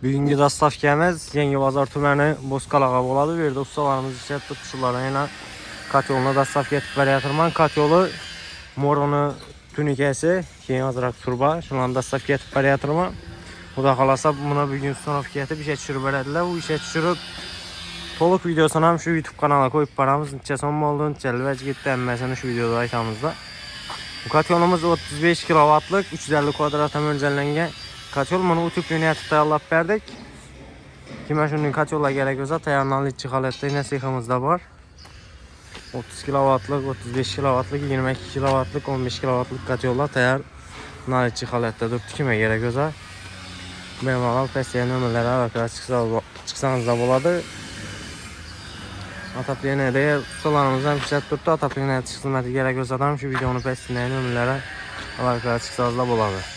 Bugünkü dastavkemiz Yengibazar tüməni Bozqalağa boladı. Bir də ustalarımız isə tutuşurlar. Yəni kat yoluna dastavka etib yatırman. Kat yolu moronu tünikəsi, azraq turba. Şundan dastavka etib yatırman. Bu da qalasa buna bugün ustanovka etib işə düşürüb elədilər. Bu işə düşürüb toluq videosunu ham şu YouTube kanala koyup paramız neçə son oldu, neçəli vəc getdi. Əmməsini şu videoda aytamızda. Bu kat yolumuz 35 kW'lık 350 kvadrata möncəllənən kat yol. Bunu ütüklüyünü yatıb tayarlap verdik. Kime şunun kat yola gerek olsa tayarlanlı içi xaletdə yine sıyxımızda var. 30 kW'lık, 35 kW'lık, 22 kW'lık, 15 kW'lık kat yolla tayar naliçi xaletdə durdu. Kime gerek olsa benim ağal pesleyen ömürleri arkadaş çıksanız da boladı. Atapliğine de sularımızdan fişet tuttu. Atapliğine çıksın gerek olsa adam şu videonu pesleyen ömürleri arkadaş çıksanız da boladı.